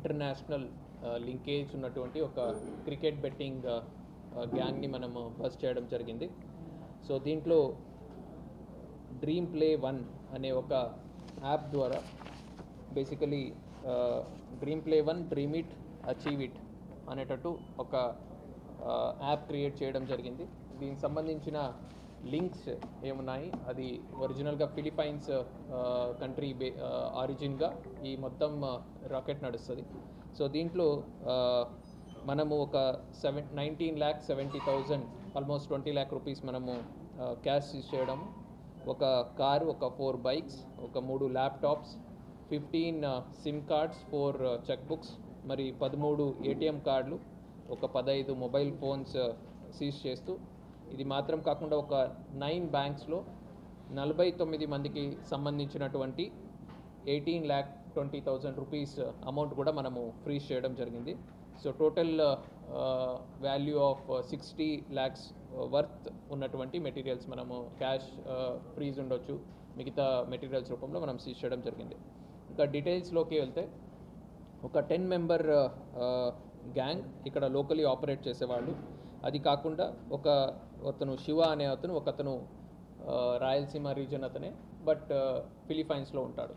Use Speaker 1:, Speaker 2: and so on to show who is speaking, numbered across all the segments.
Speaker 1: International linkage ఉన్నటువంటి ఒక cricket betting గ్యాంగ్ని మనము బస్ట్ చేయడం జరిగింది. సో దీంట్లో డ్రీమ్ ప్లే 1 అనే ఒక యాప్ ద్వారా basically dream play 1 dream it achieve it అనేటట్టు ఒక యాప్ క్రియేట్ చేయడం జరిగింది. దీనికి సంబంధించిన లింక్స్ ఏమున్నాయి, అది ఒరిజినల్గా ఫిలిపైన్స్ కంట్రీ ఆరిజిన్గా ఈ మొత్తం రాకెట్ నడుస్తుంది. సో దీంట్లో మనము ఒక 19,70,000 ఆల్మోస్ట్ 20 lakh రూపీస్ మనము క్యాష్ చేయడం, ఒక కారు, ఒక 4 బైక్స్, ఒక 3 laptops, 15 SIM cards, 4 cheque books, మరి 13 ఏటీఎం కార్డులు, ఒక 15 మొబైల్ ఫోన్స్ సీజ్ చేస్తూ, ఇది మాత్రం కాకుండా ఒక 9 బ్యాంక్స్లో 49 మందికి సంబంధించినటువంటి 18,20,000 రూపీస్ అమౌంట్ కూడా మనము ఫ్రీజ్ చేయడం జరిగింది. So total value of 60 lakhs worth ఉన్నటువంటి మెటీరియల్స్ మనము క్యాష్ ఫ్రీజ్ ఉండొచ్చు, మిగతా మెటీరియల్స్ రూపంలో మనం సీజ్ చేయడం జరిగింది. ఇంకా డీటెయిల్స్లోకి వెళ్తే ఒక 10 member గ్యాంగ్ ఇక్కడ లోకలీ ఆపరేట్ చేసేవాళ్ళు. అది కాకుండా అతను శివ అనే ఒకతను రాయలసీమ రీజన్ అతనే, బట్ ఫిలిపైన్స్లో ఉంటాడు.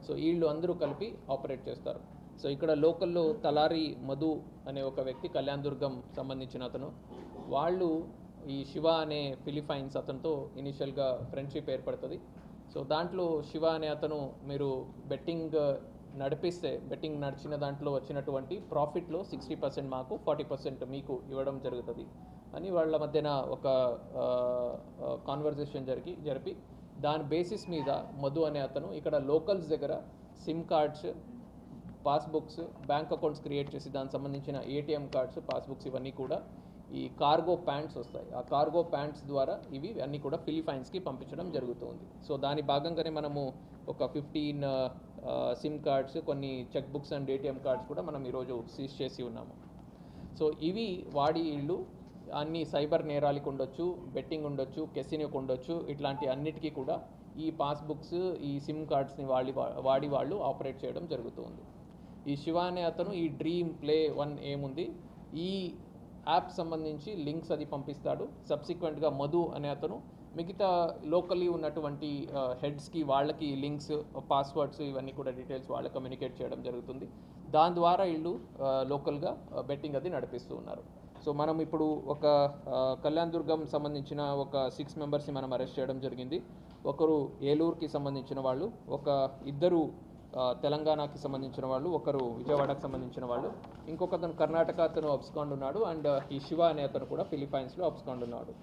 Speaker 1: సో వీళ్ళు అందరూ కలిపి ఆపరేట్ చేస్తారు. సో ఇక్కడ లోకల్లో తలారి మధు అనే ఒక వ్యక్తి, కళ్యాణ్ దుర్గం సంబంధించిన అతను, వాళ్ళు ఈ శివ అనే ఫిలిపైన్స్ అతనితో ఇనిషియల్గా ఫ్రెండ్షిప్ ఏర్పడుతుంది. సో దాంట్లో శివ అనే అతను మీరు బెట్టింగ్ నడిపిస్తే, బెట్టింగ్ నడిచిన దాంట్లో వచ్చినటువంటి ప్రాఫిట్లో 60% మాకు, 40% మీకు ఇవ్వడం జరుగుతుంది అని వాళ్ళ మధ్యన ఒక కాన్వర్జేషన్ జరిపి దాని బేసిస్ మీద మధు అనే అతను ఇక్కడ లోకల్స్ దగ్గర SIM cards, passbooks, bank accounts create చేసి దానికి సంబంధించిన ఏటీఎం కార్డ్స్, పాస్బుక్స్ ఇవన్నీ కూడా ఈ కార్గో ప్యాంట్స్ వస్తాయి. ఆ కార్గో ప్యాంట్స్ ద్వారా ఇవి అన్నీ కూడా ఫిలిపైన్స్కి పంపించడం జరుగుతుంది. సో దాని భాగంగానే మనము ఒక 15 సిమ్ కార్డ్స్, కొన్ని cheque books and ATM cards కూడా మనం ఈరోజు సీజ్ చేసి ఉన్నాము. సో ఇవి వాడి ఇళ్ళు అన్ని సైబర్ నేరాలకు ఉండొచ్చు, బెట్టింగ్ ఉండొచ్చు, కెసినోకి ఉండొచ్చు, ఇట్లాంటి అన్నిటికీ కూడా ఈ పాస్బుక్స్, ఈ సిమ్ కార్డ్స్ని వాడి వాళ్ళు ఆపరేట్ చేయడం జరుగుతుంది. ఈ శివ అనే అతను ఈ డ్రీమ్ ప్లే 1 ఏముంది, ఈ యాప్ సంబంధించి లింక్స్ అది పంపిస్తాడు. సబ్సిక్వెంట్గా మధు అనే అతను మిగతా లోకల్లీ ఉన్నటువంటి హెడ్స్కి వాళ్ళకి లింక్స్, పాస్వర్డ్స్ ఇవన్నీ కూడా డీటెయిల్స్ వాళ్ళకి కమ్యూనికేట్ చేయడం జరుగుతుంది. దాని ద్వారా వీళ్ళు లోకల్గా బెట్టింగ్ అది నడిపిస్తూ ఉన్నారు. సో మనం ఇప్పుడు ఒక కళ్యాణ్ దుర్గం సంబంధించిన ఒక 6 members మనం అరెస్ట్ చేయడం జరిగింది. ఒకరు ఏలూరుకి సంబంధించిన వాళ్ళు, ఇద్దరు తెలంగాణకి సంబంధించిన వాళ్ళు, ఒకరు విజయవాడకు సంబంధించిన వాళ్ళు, ఇంకొకతను కర్ణాటక అతను అబ్స్కాండ్ ఉన్నాడు, అండ్ ఈ శివ అనే అతను కూడా ఫిలిపైన్స్లో అబ్స్కాండ్ ఉన్నాడు.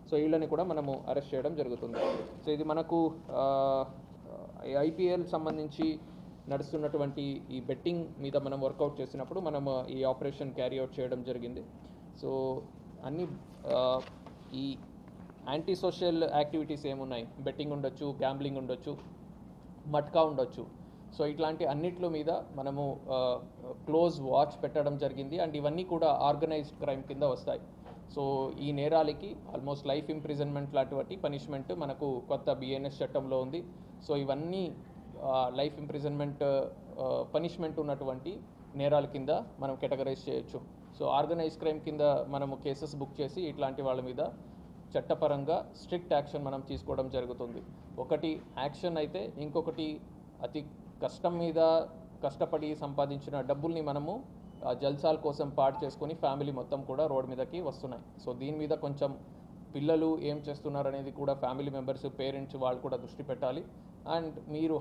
Speaker 1: సో వీళ్ళని కూడా మనము అరెస్ట్ చేయడం జరుగుతుంది. సో ఇది మనకు ఐపీఎల్ సంబంధించి నడుస్తున్నటువంటి ఈ బెట్టింగ్ మీద మనం వర్కౌట్ చేసినప్పుడు మనం ఈ ఆపరేషన్ క్యారీ అవుట్ చేయడం జరిగింది. సో అన్ని ఈ యాంటీ సోషల్ యాక్టివిటీస్ ఏమున్నాయి, బెట్టింగ్ ఉండొచ్చు, గ్యాంబ్లింగ్ ఉండొచ్చు, మట్కా ఉండొచ్చు. సో ఇట్లాంటి అన్నిట్లో మీద మనము క్లోజ్ వాచ్ పెట్టడం జరిగింది. అండ్ ఇవన్నీ కూడా ఆర్గనైజ్డ్ క్రైమ్ కింద వస్తాయి. సో ఈ నేరాలకి ఆల్మోస్ట్ లైఫ్ ఇంప్రిజన్మెంట్ లాంటి పనిష్మెంట్ మనకు కొత్త బిఎన్ఎస్ చట్టంలో ఉంది. సో ఇవన్నీ లైఫ్ ఇంప్రిజన్మెంట్ పనిష్మెంట్ ఉన్నటువంటి నేరాల కింద మనం కేటగరైజ్ చేయొచ్చు. సో ఆర్గనైజ్డ్ క్రైమ్ కింద మనము కేసెస్ బుక్ చేసి ఇట్లాంటి వాళ్ళ మీద చట్టపరంగా స్ట్రిక్ట్ యాక్షన్ మనం తీసుకోవడం జరుగుతుంది. ఒకటి యాక్షన్ అయితే, ఇంకొకటి అతి కష్టం మీద కష్టపడి సంపాదించిన డబ్బుల్ని మనము జల్సాల కోసం పాడు చేసుకొని ఫ్యామిలీ మొత్తం కూడా రోడ్ మీదకి వస్తున్నాయి. సో దీని మీద కొంచెం పిల్లలు ఏం చేస్తున్నారు అనేది కూడా ఫ్యామిలీ మెంబర్స్, పేరెంట్స్ వాళ్ళు కూడా దృష్టి పెట్టాలి. అండ్ మీరు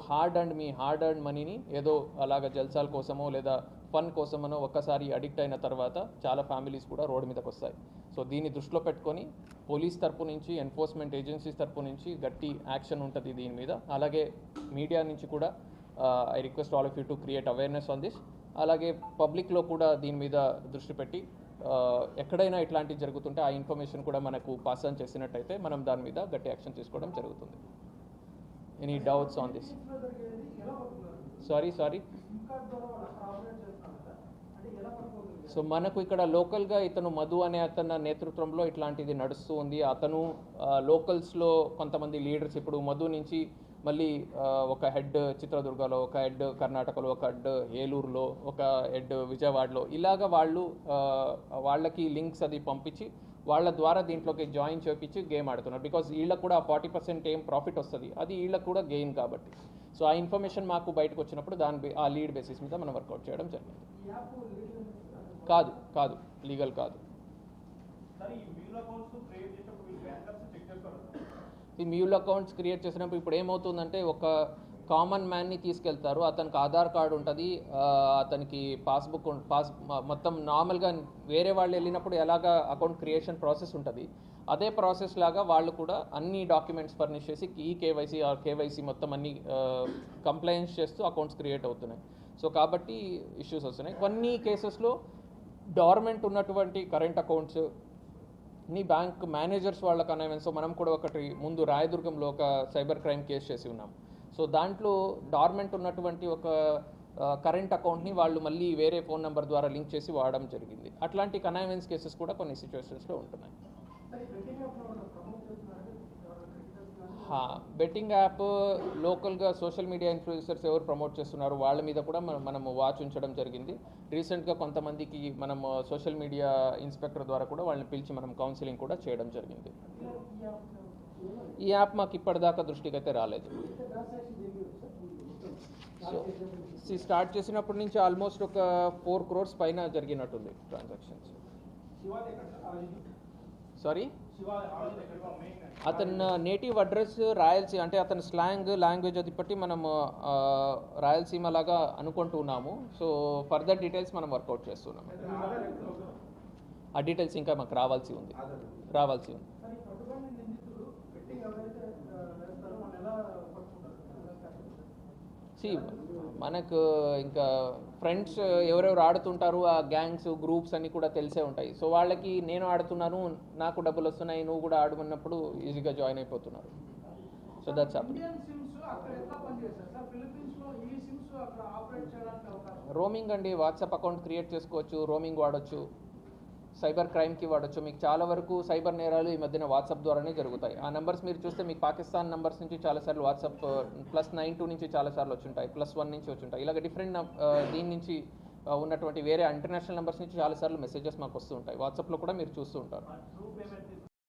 Speaker 1: మీ హార్డ్ ఎర్న్ మనీని ఏదో అలాగ జల్సాల కోసమో లేదా ఫన్ కోసమనో ఒక్కసారి అడిక్ట్ అయిన తర్వాత చాలా ఫ్యామిలీస్ కూడా రోడ్ మీదకి వస్తాయి. సో దీన్ని దృష్టిలో పెట్టుకొని పోలీస్ తరపు నుంచి, ఎన్ఫోర్స్మెంట్ ఏజెన్సీస్ తరపు నుంచి గట్టి యాక్షన్ ఉంటుంది దీని మీద. అలాగే మీడియా నుంచి కూడా I request all of you to create awareness on this. అలాగే పబ్లిక్లో కూడా దీని మీద దృష్టి పెట్టి ఎక్కడైనా ఇట్లాంటివి జరుగుతుంటే ఆ ఇన్ఫర్మేషన్ కూడా మనకు పాస్ ఆన్ చేసినట్టయితే మనం దాని మీద గట్టి యాక్షన్ తీసుకోవడం జరుగుతుంది. Any doubts on this? Sorry so మనకు ఇక్కడ లోకల్గా ఇతను మధు అనే అతని నేతృత్వంలో ఇట్లాంటిది నడుస్తూ ఉంది. అతను లోకల్స్లో కొంతమంది లీడర్స్, ఇప్పుడు మధు నుంచి మళ్ళీ ఒక హెడ్ చిత్రదుర్గలో, ఒక హెడ్ కర్ణాటకలో, ఒక హెడ్ ఏలూరులో, ఒక హెడ్ విజయవాడలో, ఇలాగ వాళ్ళకి లింక్స్ అది పంపించి వాళ్ళ ద్వారా దీంట్లోకి జాయిన్ చేయించి గేమ్ ఆడుతున్నారు. బికాజ్ వీళ్ళకి కూడా 40% ఏం ప్రాఫిట్ వస్తుంది, అది వీళ్ళకి కూడా గెయిన్ కాబట్టి. సో ఆ ఇన్ఫర్మేషన్ మాకు బయటకు వచ్చినప్పుడు ఆ లీడ్ బేసిస్ మీద మనం వర్కౌట్ చేయడం జరిగింది. కాదు లీగల్ కాదు. ఈ మ్యూల్ అకౌంట్స్ క్రియేట్ చేసినప్పుడు ఇప్పుడు ఏమవుతుందంటే, ఒక కామన్ మ్యాన్ని తీసుకెళ్తారు, అతనికి ఆధార్ కార్డు ఉంటుంది, అతనికి మొత్తం నార్మల్గా వేరే వాళ్ళు వెళ్ళినప్పుడు ఎలాగ అకౌంట్ క్రియేషన్ ప్రాసెస్ ఉంటుంది, అదే ప్రాసెస్ లాగా వాళ్ళు కూడా అన్ని డాక్యుమెంట్స్ ఫర్నిష్ చేసి కేవైసీ కేవైసీ మొత్తం అన్ని కంప్లైంట్స్ చేస్తూ అకౌంట్స్ క్రియేట్ అవుతున్నాయి. సో కాబట్టి ఇష్యూస్ వస్తున్నాయి. కొన్ని కేసెస్లో డార్మెంట్ ఉన్నటువంటి కరెంట్ అకౌంట్స్ బ్యాంక్ మేనేజర్స్ వాళ్ళ కనైవెన్స్. సో మనం కూడా ఒకటి ముందు రాయదుర్గంలో ఒక సైబర్ క్రైమ్ కేసు చేసి ఉన్నాం. సో దాంట్లో డార్మెంట్ ఉన్నటువంటి ఒక కరెంట్ అకౌంట్ని వాళ్ళు మళ్ళీ వేరే ఫోన్ నెంబర్ ద్వారా లింక్ చేసి వాడడం జరిగింది. అట్లాంటి కనైవెన్స్ కేసెస్ కూడా కొన్ని సిచ్యువేషన్స్లో ఉంటున్నాయి. బెట్టింగ్ యాప్ లోకల్గా సోషల్ మీడియా ఇన్ఫ్లుయెన్సర్స్ ఎవరు ప్రమోట్ చేస్తున్నారు వాళ్ళ మీద కూడా మనము వాచ్ ఉంచడం జరిగింది. రీసెంట్గా కొంతమందికి మనం సోషల్ మీడియా ఇన్స్పెక్టర్ ద్వారా కూడా వాళ్ళని పిలిచి మనం కౌన్సిలింగ్ కూడా చేయడం జరిగింది. ఈ యాప్ మాకు ఇప్పటిదాకా దృష్టికి అయితే రాలేదు. సో స్టార్ట్ చేసినప్పటి నుంచి ఆల్మోస్ట్ ఒక 4 crores పైన జరిగినట్టుంది ట్రాన్సాక్షన్స్. సారీ, అతని నేటివ్ అడ్రస్ రాయలసీమ, అంటే అతని స్లాంగ్ లాంగ్వేజ్ అది బట్టి మనం రాయలసీమ లాగా అనుకుంటున్నాము. సో ఫర్దర్ డీటెయిల్స్ మనం వర్కౌట్ చేస్తున్నాము. ఆ డీటెయిల్స్ ఇంకా మాకు రావాల్సి ఉంది. మనకు ఇంకా ఫ్రెండ్స్ ఎవరెవరు ఆడుతుంటారు, ఆ గ్యాంగ్స్ గ్రూప్స్ అన్నీ కూడా తెలిసే ఉంటాయి. సో వాళ్ళకి నేను ఆడుతున్నాను, నాకు డబ్బులు వస్తున్నాయి, నువ్వు కూడా ఆడుకున్నప్పుడు ఈజీగా జాయిన్ అయిపోతున్నారు. సో దట్స్ రోమింగ్ అండి. వాట్సాప్ అకౌంట్ క్రియేట్ చేసుకోవచ్చు, రోమింగ్ వాడచ్చు, సైబర్ క్రైమ్కి వాడచ్చు. మీకు చాలా వరకు సైబర్ నేరాలు ఈ మధ్యన వాట్సాప్ ద్వారానే జరుగుతాయి. ఆ నెంబర్స్ మీరు చూస్తే మీకు పాకిస్తాన్ నెంబర్స్ నుంచి చాలాసార్లు వాట్సాప్ +92 నుంచి చాలాసార్లు వచ్చుంటాయి, +1 నుంచి వచ్చుంటాయి. ఇలాగ డిఫరెంట్ దీని నుంచి ఉన్నటువంటి వేరే ఇంటర్నేషనల్ నెంబర్స్ నుంచి చాలాసార్లు మెసేజెస్ మాకు వస్తూ ఉంటాయి. వాట్సాప్లో కూడా మీరు చూస్తూ ఉంటారు.